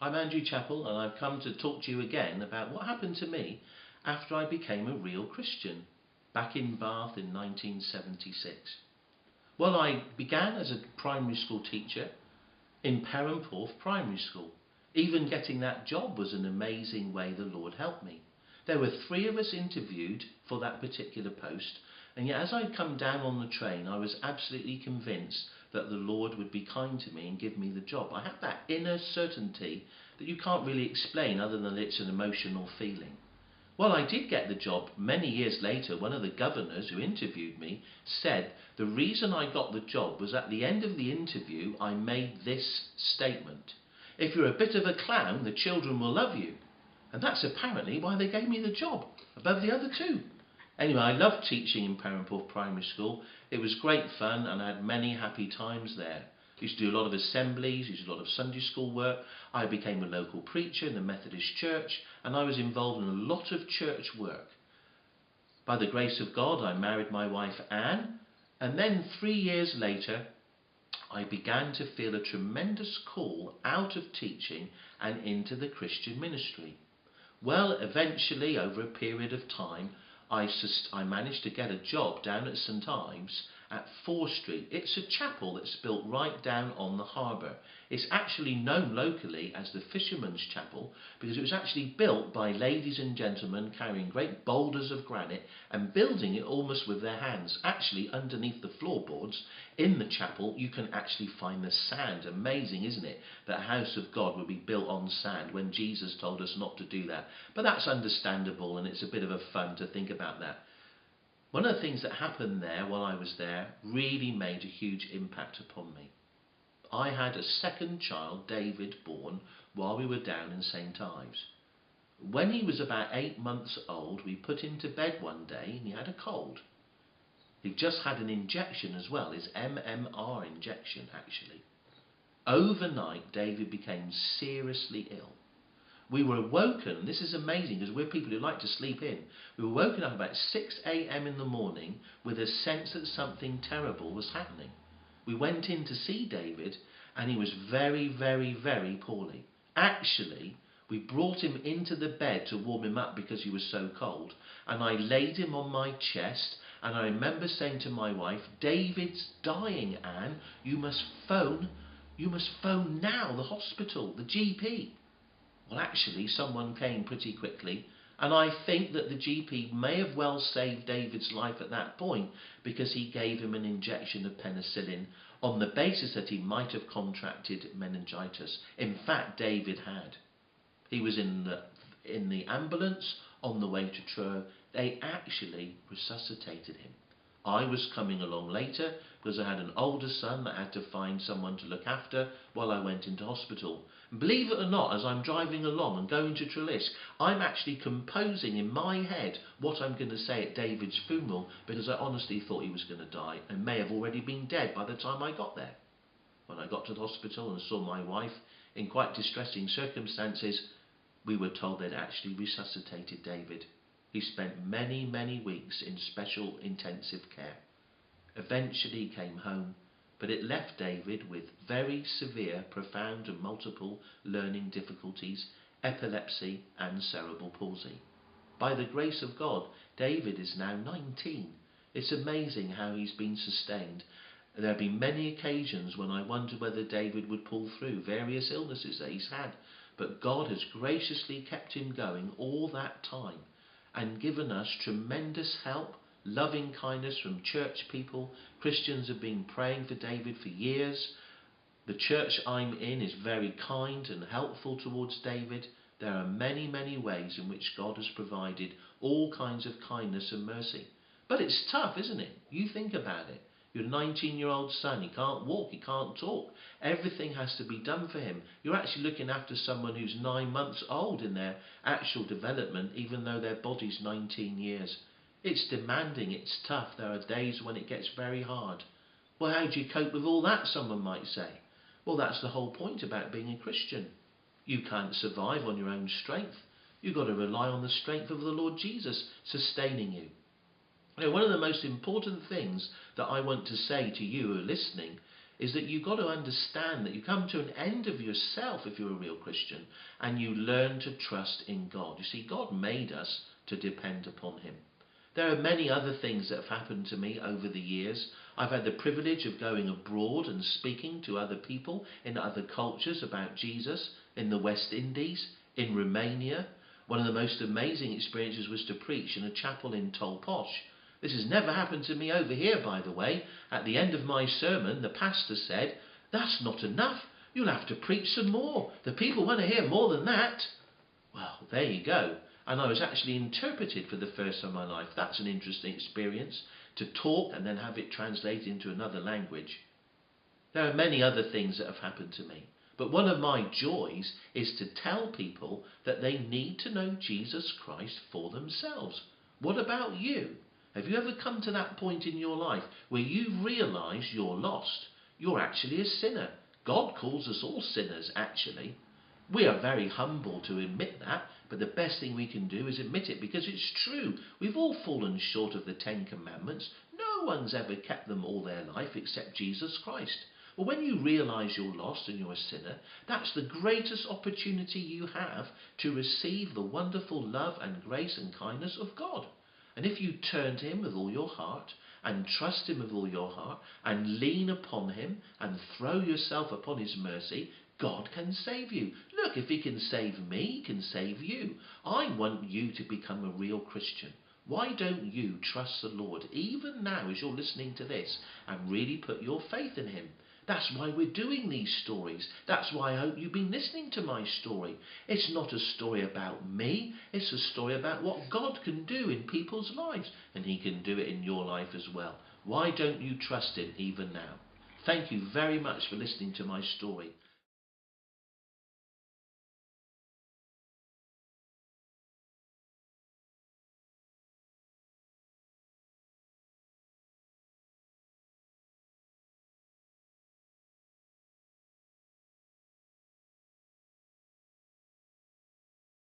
I'm Andrew Chapple, and I've come to talk to you again about what happened to me after I became a real Christian back in Bath in 1976. Well, I began as a primary school teacher in Perranporth Primary School. Even getting that job was an amazing way the Lord helped me. There were 3 of us interviewed for that particular post, and yet as I come down on the train, I was absolutely convinced that the Lord would be kind to me and give me the job. I had that inner certainty that you can't really explain other than it's an emotional feeling. Well, I did get the job. Many years later, one of the governors who interviewed me said the reason I got the job was at the end of the interview I made this statement: if you're a bit of a clown, the children will love you. And that's apparently why they gave me the job above the other 2. Anyway, I loved teaching in Perranporth Primary School. It was great fun and I had many happy times there. I used to do a lot of assemblies, used to do a lot of Sunday school work. I became a local preacher in the Methodist Church, and I was involved in a lot of church work. By the grace of God, I married my wife Anne, and then 3 years later, I began to feel a tremendous call out of teaching and into the Christian ministry. Well, eventually, over a period of time, I managed to get a job down at St Ives at 4 Street. It's a chapel that's built right down on the harbour. It's actually known locally as the Fisherman's Chapel because it was actually built by ladies and gentlemen carrying great boulders of granite and building it almost with their hands. Actually, underneath the floorboards in the chapel, you can actually find the sand. Amazing, isn't it, that a house of God would be built on sand when Jesus told us not to do that. But that's understandable, and it's a bit of a fun to think about that. One of the things that happened there while I was there really made a huge impact upon me. I had a second child, David, born while we were down in St Ives. When he was about 8 months old, we put him to bed one day and he had a cold. He just had an injection as well, his MMR injection actually. Overnight, David became seriously ill. We were woken, this is amazing because we're people who like to sleep in. We were woken up about 6 a.m. in the morning with a sense that something terrible was happening. We went in to see David and he was very, very, very poorly. Actually, we brought him into the bed to warm him up because he was so cold, and I laid him on my chest, and I remember saying to my wife, "David's dying, Anne. You must phone now, the hospital, the GP." Well, actually, someone came pretty quickly, and I think that the GP may have well saved David's life at that point because he gave him an injection of penicillin on the basis that he might have contracted meningitis. In fact, David had. He was in the ambulance on the way to Truro. They actually resuscitated him. I was coming along later because I had an older son that had to find someone to look after while I went into hospital. And believe it or not, as I'm driving along and going to Trelisk, I'm actually composing in my head what I'm going to say at David's funeral because I honestly thought he was going to die and may have already been dead by the time I got there. When I got to the hospital and saw my wife in quite distressing circumstances, we were told they'd actually resuscitated David. He spent many, many weeks in special intensive care. Eventually he came home, but it left David with very severe, profound and multiple learning difficulties, epilepsy and cerebral palsy. By the grace of God, David is now 19. It's amazing how he's been sustained. There have been many occasions when I wondered whether David would pull through various illnesses that he's had, but God has graciously kept him going all that time and given us tremendous help, loving kindness from church people. Christians have been praying for David for years. The church I'm in is very kind and helpful towards David. There are many, many ways in which God has provided all kinds of kindness and mercy. But it's tough, isn't it? You think about it. Your 19-year-old son, he can't walk, he can't talk. Everything has to be done for him. You're actually looking after someone who's 9 months old in their actual development, even though their body's 19 years. It's demanding, it's tough. There are days when it gets very hard. Well, how do you cope with all that, someone might say? Well, that's the whole point about being a Christian. You can't survive on your own strength. You've got to rely on the strength of the Lord Jesus sustaining you. One of the most important things that I want to say to you who are listening is that you've got to understand that you come to an end of yourself if you're a real Christian, and you learn to trust in God. You see, God made us to depend upon him. There are many other things that have happened to me over the years. I've had the privilege of going abroad and speaking to other people in other cultures about Jesus, in the West Indies, in Romania. One of the most amazing experiences was to preach in a chapel in Tolposh. This has never happened to me over here, by the way. At the end of my sermon, the pastor said, "That's not enough. You'll have to preach some more. The people want to hear more than that." Well, there you go. And I was actually interpreted for the first time in my life. That's an interesting experience, to talk and then have it translated into another language. There are many other things that have happened to me. But one of my joys is to tell people that they need to know Jesus Christ for themselves. What about you? Have you ever come to that point in your life where you realise you're lost? You're actually a sinner. God calls us all sinners, actually. We are very humble to admit that, but the best thing we can do is admit it, because it's true. We've all fallen short of the 10 Commandments. No one's ever kept them all their life except Jesus Christ. Well, when you realise you're lost and you're a sinner, that's the greatest opportunity you have to receive the wonderful love and grace and kindness of God. And if you turn to him with all your heart and trust him with all your heart and lean upon him and throw yourself upon his mercy, God can save you. Look, if he can save me, he can save you. I want you to become a real Christian. Why don't you trust the Lord even now as you're listening to this and really put your faith in him? That's why we're doing these stories. That's why I hope you've been listening to my story. It's not a story about me. It's a story about what God can do in people's lives. And he can do it in your life as well. Why don't you trust him even now? Thank you very much for listening to my story.